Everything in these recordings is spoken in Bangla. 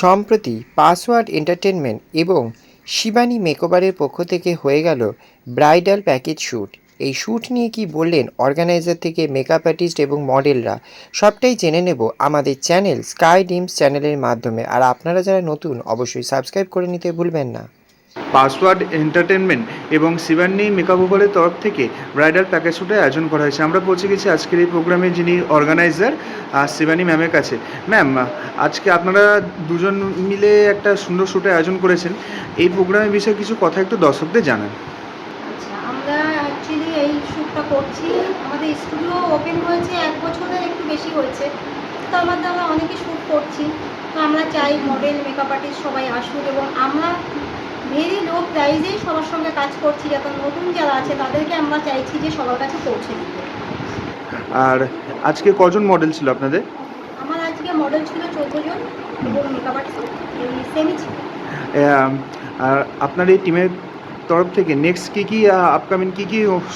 সম্প্রতি পাসওয়ার্ড এন্টারটেনমেন্ট এবং শিবানী মেকওভারের পক্ষ থেকে হয়ে গেল ব্রাইডাল প্যাকেজ শ্যুট। এই শ্যুট নিয়ে কি বললেন অর্গানাইজার থেকে মেকআপ আর্টিস্ট এবং মডেলরা, সবটাই জেনে নেব আমাদের চ্যানেল স্কাই ড্রিমস চ্যানেলের মাধ্যমে। আর আপনারা যারা নতুন অবশ্যই সাবস্ক্রাইব করে নিতে ভুলবেন না। পাসওয়ার্ড এন্টারটেনমেন্ট এবং শিবানী মেকআপের তরফ থেকে ব্রাইডাল প্যাকেজ শ্যুটের আয়োজন করা হয়েছে। আমরা পৌঁছে গেছি আজকের এই প্রোগ্রামে যিনি অর্গানাইজার শিবানী ম্যামের কাছে। ম্যাম, আজকে আপনারা দুজন মিলে একটা সুন্দর শ্যুটের আয়োজন করেছেন। এই প্রোগ্রামের বিষয়ে কিছু কথা একটু দর্শকদের জানান। আচ্ছা, আমরা অ্যাকচুয়ালি এই শ্যুটটা করছি, আমাদের স্টুডিও ওপেন হয়েছে 1 বছরের একটু বেশি হয়েছে। তো আমরা অনেকে শ্যুট করছি। তো আমরা চাই মডেল, মেকআপ আর্টিস্ট সবাই আসুক এবং আমরা ভেরি লো প্রাইসেই সবার সঙ্গে কাজ করছি, যাতে নতুন যারা আছে তাদেরকে আমরা চাইছি যে সবার কাছে পৌঁছে দিতে। আর আজকে কজন মডেল ছিল আপনাদের? আমার আজকে মডেল ছিল 14 জন এবং মেকআপ আর্টিস্ট সেমই ছিল। আর আপনার এই টিমের তরফ থেকে নেক্সট কী আপকামিং কী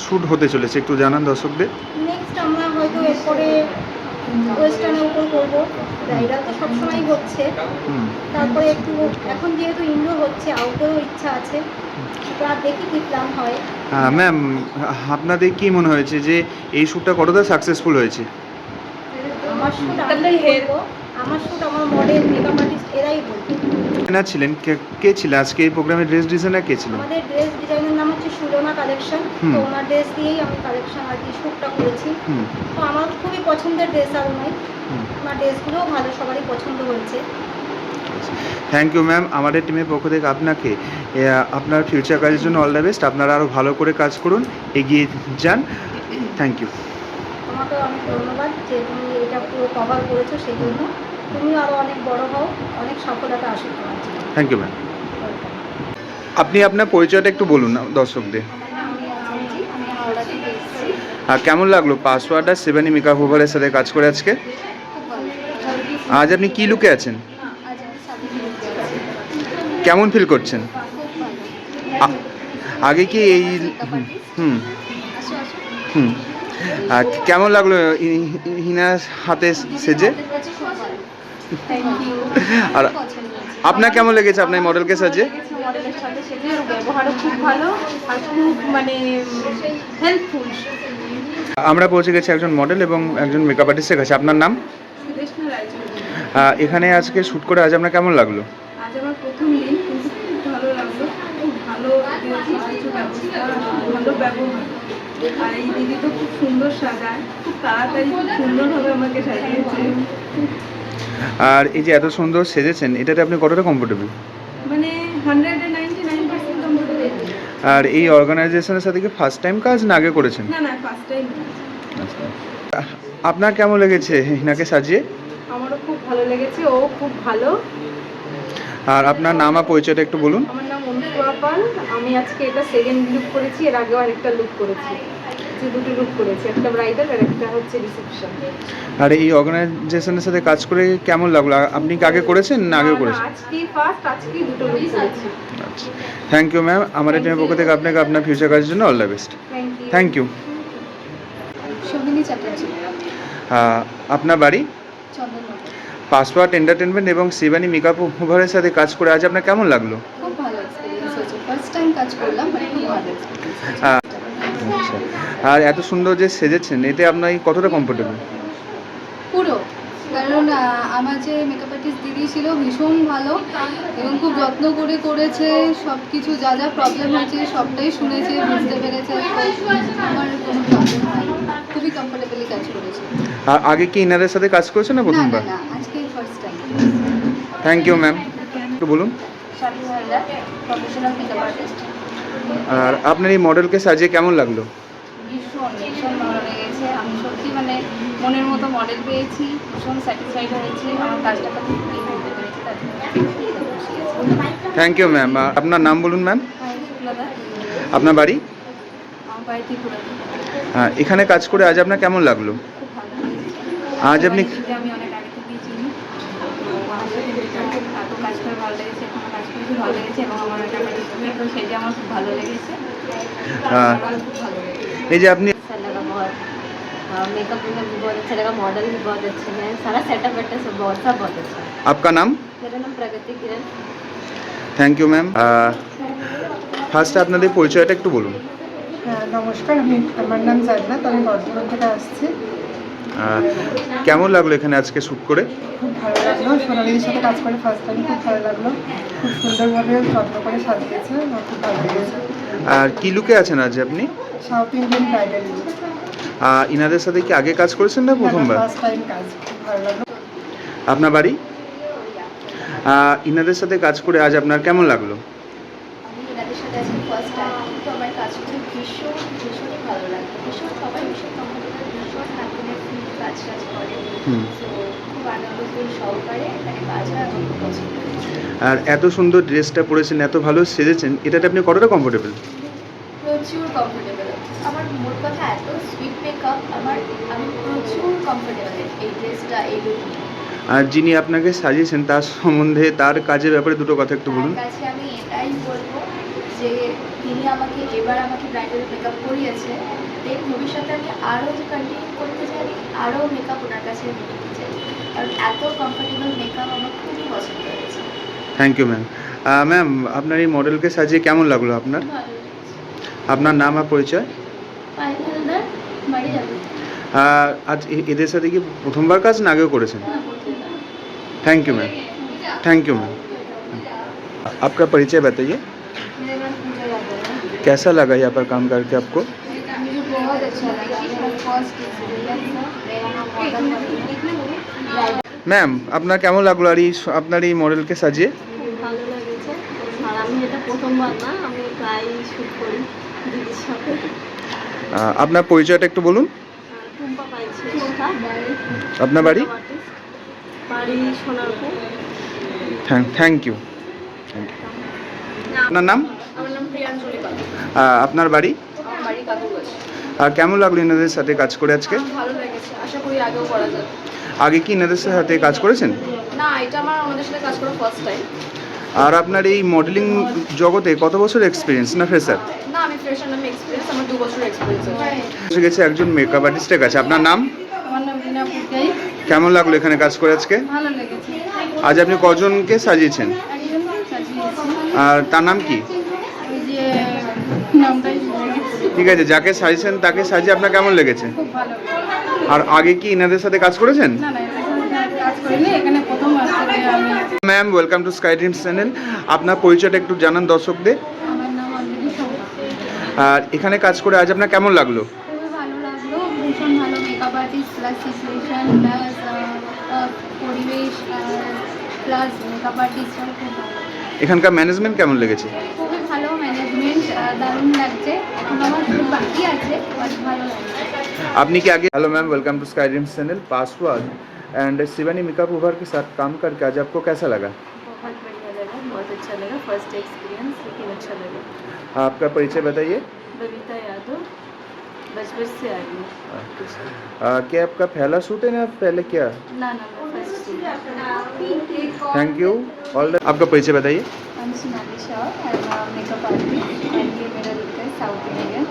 শ্যুট হতে চলেছে একটু জানান দর্শকদের। নেক্সট আমরা হয়তো এরপরে ওয়েস্টার্নের উপর করবো। ব্রাইডাল তো সবসময়ই হচ্ছে, তারপরে একটু এখন যেহেতু ইনডোর হচ্ছে, আউটডোরও ইচ্ছা আছে। তো আর দেখি কী প্ল্যান হয়। ম্যাম, আপনাদের কি মনে হয়েছে যে এই শ্যুটটা কতটা সাকসেসফুল হয়েছে? আমার শ্যুট আমি বলবো, আমার শ্যুট আমার মডেল, মেকআপ আর্টিস্ট এরাই বলবে। ডিজাইনার ছিলেন কে ছিল আজকে এই প্রোগ্রামের ড্রেস ডিজাইনার কে ছিল? আমাদের ড্রেস ডিজাইনের নাম হচ্ছে সুলনা কালেকশন। তো ওনার ড্রেস দিয়েই আমি কালেকশন আর কি শ্যুটটা করেছি। তো আমার খুবই পছন্দের ড্রেস আর নয়, আমার ড্রেসগুলোও ভালো, সবারই পছন্দ হয়েছে। Thank you ma'am. আমাদের টিমের পক্ষ থেকে আপনাকে আপনার ফিউচার কাজের জন্য অল দ্য বেস্ট। আপনারা আরও ভালো করে কাজ করুন, এগিয়ে যান। Thank you. তোমাকে অনেক ধন্যবাদ যে তুমি এটা পুরো কভার করেছো, সেই জন্য তুমিও আরও অনেক বড় হও, অনেক সফলতা আসুক তোমার জন্য। Thank you ma'am. আপনি আপনার পরিচয়টা একটু বলুন না দর্শকদের। আমি আছি, আমি হাওড়া থেকে এসেছি। আর কেমন লাগলো পাসওয়ার্ড আর শিবানী মেকআপের সাথে কাজ করে আজকে? আজ আপনি কি লুকে আছেন? আজ আমি সাথে ঘুরতে আছি। কেমন ফিল করছেন? আগে কি এই হুম আসো আসো। হুম আর কেমন লাগলো হিনার হাতে সেজে? Thank you. আর আপনার কেমন লেগেছে আপনার মডেলকে সাজিয়ে? মডেলের সাথে সেজে ওর ব্যবহারও খুব ভালো আর খুব মানে হেল্পফুল। আমরা পৌঁছে গেছি একজন মডেল এবং একজন মেকআপ আর্টিস্টের কাছে। আপনার নাম? সুদেষ্ণা রায়চৌধুরী। এখানে আজকে শ্যুট করে আজ আপনার কেমন লাগলো? আজ আমার প্রথম দিন, কিন্তু খুব ভালো লাগলো। খুব ভালো কিছু ব্যবস্থা, ভালো ব্যবহার। আর এই দিদি তো খুব সুন্দর সাজায়, খুব তাড়াতাড়ি খুব সুন্দরভাবে আমাকে সাজিয়েছে। আর এই যে এত সুন্দর সেজেছেন, এটাতে আপনি কতটা কমফোর্টেবল? মানে 199% কমফোর্টেবল। আর এই অর্গানাইজেশনের সাথে কি ফার্স্ট টাইম কাজ না আগে করেছেন? না না, ফার্স্ট টাইম। আপনার কেমন লেগেছে হিনাকে সাজিয়ে? আমারও খুব ভালো লেগেছে, ও খুব ভালো। আর আপনার নাম আর পরিচয়টা একটু বলুন। আমার নাম অনুপ্রভা পাল। আমি আজকে এটা সেকেন্ড লুক করেছি, এর আগেও আরেকটা লুক করেছি। যে দুটো লুক করেছি, একটা ব্রাইডাল আর একটা হচ্ছে রিসেপশন। আর এই অর্গানাইজেশনের সাথে কাজ করে কেমন লাগলো? আপনি কি আগে করেছেন না আগেও করেছেন? আজকেই ফার্স্ট, আজকেই দুটো লুক করেছি। আচ্ছা, থ্যাংক ইউ ম্যাম। আমাদের টিমের পক্ষ থেকে আপনাকে আপনার ফিউচার কাজের জন্য all the best. Thank you. Sangini Chatterjee, আপনার বাড়ি? চন্দননগর। পাসওয়ার্ড এন্টারটেনমেন্ট এবং শিবানী মেকআপের সাথে কাজ করে আজ আপনার কেমন লাগলো? খুব ভালো এক্সপিরিয়েন্স হয়েছে, ফার্স্ট টাইম কাজ করলাম, মানে খুব ভালো এক্সপিরিয়েন্স। আচ্ছা, আর এত সুন্দর যে সেজেছেন, এতে আপনার কতটা কমফোর্টেবল? পুরো, কারণ আমার যে মেকআপ আর্টিস্ট দিদি ছিল ভীষণ ভালো এবং খুব যত্ন করে করেছে। সব কিছু যা যা প্রবলেম হয়েছে সবটাই শুনেছে, বুঝতে পেরেছে। আমার কোনো প্রবলেম হয়নি, খুবই কমফোর্টেবলি কাজ করেছে। আর আগে কি ইনারের সাথে কাজ করেছেন না না না প্রথমবার? না, আজকেই first time. Thank you ma'am. একটু বলুন। Shali Haldar, professional makeup artist. আর আপনার এই মডেলকে সাজিয়ে কেমন লাগলো? ভীষণ ভীষণ ভালো লেগেছে। আমি সত্যি মানে মনের মতো মডেল পেয়েছি, ভীষণ স্যাটিসফাইড হয়েছি। আমার কাজটাকে খুবই করতে পেরেছি, তার জন্য থ্যাংক ইউ ম্যাম। আপনার নাম বলুন ম্যাম। শুক্লাদা। আপনার বাড়ি? আমার বাড়ি ত্রিপুরাতে। এখানে কাজ করে আজ আপনার কেমন লাগলো? খুব ভালো লেগেছে। আজ আপনি আমি অনেক আগে থেকেই চিনি, তো আমার সাথে এত কাজ করে ভালো লেগেছে, এখনো কাজ করেছি ভালো লেগেছে এবং আমার তো সেটা আমার খুব ভালো লেগেছে। এই যে আপনি স্যালার ব্যবহার मेकअप वेकअप भी बहुत अच्छा लगा, मॉडल भी बहुत अच्छे हैं, सारा सेटअप वेटअप सब बहुत अच्छा है। आपका नाम? मेरा नाम Pragati Kiran. Thank you ma'am. ফার্স্টে আপনাদের পরিচয়টা একটু বলুন। হ্যাঁ, নমস্কার, আমার নাম জান্নাত, আমি বর্ধমান থেকে আসছি। কেমন লাগলো এখানে আজকে শ্যুট করে? খুব ভালো লাগলো, সোনালির সাথে কাজ করে ফার্স্ট টাইম খুব ভালো লাগলো। খুব সুন্দরভাবে যত্ন করে সাজিয়েছে, আমার খুব ভালো লেগেছে। আর কি লুকে আছেন আজ আপনি? South Indian bridal look. ইনাদের সাথে কি আগে কাজ করেছেন না প্রথমবার? ফার্স্ট টাইম কাজ, খুব ভালো লাগলো। আপনার বাড়ি? ইনাদের সাথে কাজ করে আজ আপনার কেমন লাগলো? আমি এনাদের সাথে আজকে ফার্স্ট টাইম, তো আমার কাজ করে ভীষণই ভালো লাগে। সবাই ভীষণ কমফোর্টেবল, ভীষণ হ্যাপিনেস কাজ করে। তো খুব আনন্দপুর সহকারে এখানে কাজ হয়, আমার খুব পছন্দ হয়েছে। আর এত সুন্দর ড্রেসটা পরেছেন, এত ভালো সেজেছেন, এটাতে আপনি কতটা কমফোর্টেবল? প্রচুর কমফোর্টেবল। আমার মোট কথা এত সুইট মেকআপ, আমি প্রচুর কমফোর্টেবল এই ড্রেসটা, এই লুক নিয়ে। আর যিনি আপনাকে সাজিয়েছেন তার সম্বন্ধে, তার কাজের ব্যাপারে দুটো কথা একটু বলুন। তার কাছে আমি এটাই বলবো যে তিনি এবার আমাকে ব্রাইডাল মেকআপ করিয়েছে, দেন ভবিষ্যতে আমি আরও যে কন্টিনিউ করতে চাই, আরও মেকআপ ওনার কাছে নিতে চাই, কারণ এত কমফোর্টেবল মেকআপ আমার খুবই পছন্দ হয়েছে। Thank you ma'am. ম্যাম, আপনার এই মডেলকে সাজিয়ে কেমন লাগলো আপনার? ভালো লেগেছে। আপনার নাম আর পরিচয়? পায়েল হালদার, বাড়ি যাবে। আজ এদের সাথে কি প্রথমবার কাজ না আগেও করেছেন? Thank you ma'am. Thank you ma'am. आपका परिचय बताइए। मेरा नाम पूजा यादव है। कैसा लगा यहाँ पर काम करके आपको? मुझे बहुत अच्छा लगा, मेरा फर्स्ट एक्सपीरियंस है। मैं यहाँ मॉडल ब्राइडल। ম্যাম, আপনার কেমন লাগলো আর আপনার এই মডেলকে সাজিয়ে? খুব ভালো লেগেছে, আর আমি এটা প্রথমবার না, আমি প্রায় শ্যুট করি দিদির সাথে। আপনার পরিচয়টা একটু বলুন। টুম্পা পাইছে আপনার বাড়ি? বাড়ি সোনারপুর। Thank you. আপনার নাম? আমার নাম প্রিয়াঞ্জলি পাল। আপনার বাড়ি? আমার বাড়ি কাকুগঞ্জ। কেমন লাগলো এনাদের সাথে কাজ করে আজকে? ভালো লেগেছে, আশা করি আগেও করা যাবে। আগে কি এনাদের সাথে কাজ করেছেন? না, এটা আমার ওনাদের সাথে কাজ করা ফার্স্ট টাইম। আর আপনার এই মডেলিং জগতে কত বছর এক্সপিরিয়েন্স না ফ্রেশার? না, আমি ফ্রেশার নামে এক্সপিরিয়েন্স, আমার 2 বছর এক্সপিরিয়েন্স আছে। এসে গেছে একজন মেকআপ আর্টিস্টের কাছে। আপনার নাম? আমার নাম রিনা পুরকাই। কেমন লাগলো এখানে কাজ করে আজকে? ভালো লেগেছে। আজ আপনি কজনকে সাজিয়েছেন? একজন সাজিয়েছি, আর তার নাম কি? ওই যে নামটাই ভুলে গেছি। ঠিক আছে, যাকে সাজিয়েছেন তাকে সাজিয়ে আপনার কেমন লেগেছে? খুব ভালো। আর আগে কি ইনাদের সাথে কাজ করেছেন? না না, এটার সাথে কাজ করিনি, এখানে প্রথম আসছে আমি। Ma'am, welcome to sky dreams channel. আপনার পরিচয়টা একটু জানান দর্শকদের। আমার নাম অলরেডি শোভা। আর এখানে কাজ করে আজ আপনার কেমন লাগলো? খুবই ভালো লাগলো, ভীষণ ভালো makeup artist plus situation plus পরিবেশ প্লাস মেকআপ আর্টিস্টরা খুব ভালো। এখানকার ম্যানেজমেন্ট কেমন লেগেছে? খুবই ভালো ম্যানেজমেন্ট, দারুণ লাগছে। এখন আমার খুব বাকি আছে, বাট ভালো লাগছে। आपने क्या आगे? Hello ma'am, welcome to Sky Dreams channel. Password and Shivani makeup over के साथ काम करके आज आपको कैसा लगा? बहुत बढ़िया लगा, बहुत अच्छा लगा, फर्स्ट एक्सपीरियंस, लेकिन अच्छा लगा। आपका परिचय बताइए। बबीता यादव, बचपन से आई हूँ। क्या आपका पहला शूट है ना पहले क्या? ना ना, मैं फर्स्ट थैंक यू ऑल। आपका परिचय बताइए। I'm Sonali Shah, I'm a makeup artist and ये मेरा लुक है साउथ इंडियन।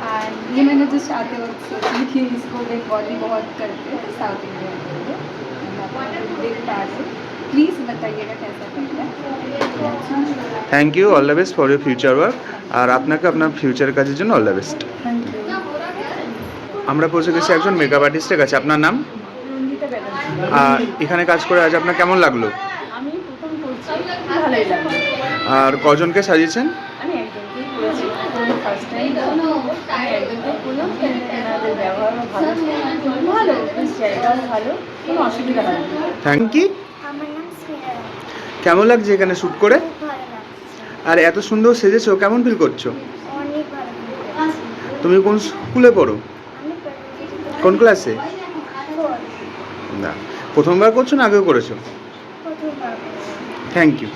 एंड ये मैंने जस्ट आते वक्त सोची कि इसको एक बॉडी बहुत करते हैं तो साउथ इंडियन करेंगे। देख पा रहे, प्लीज़ बताइएगा कैसा लगता है। Thank you, all the best for your future work. আর আপনাকে আপনার ফিউচার কাজের জন্য all the best. Thank you. আমরা পৌঁছে গেছি একজন মেকআপ আর্টিস্টের কাছে। আপনার নাম? রঞ্জিতা ব্যানার্জি। এখানে কাজ করে আজ আপনার কেমন লাগলো? আমি প্রথম করছি, ভালোই লাগলো। আর কজনকে সাজিয়েছেন? আমি একজনকেই করেছি, আমি ফার্স্ট টাইম আমি একজনকেই করলাম, এনাদের ব্যবহারও ভালো, ভালো বেশ, জায়গাও ভালো, কোনো অসুবিধা হয়নি। Thank you. আমার নাম স্মিতা। কেমন লাগছে এখানে শ্যুট করে? খুব ভালো লাগছে, আর এত সুন্দর সেজেছো, কেমন ফিল করছো? অনেক ভালো লাগছে। তুমি কোন স্কুলে পড়ো? আমি কোন ক্লাসে? প্রথমবার না, প্রথমবার করছো না আগেও করেছো? প্রথমবার থ্যাংক ইউ।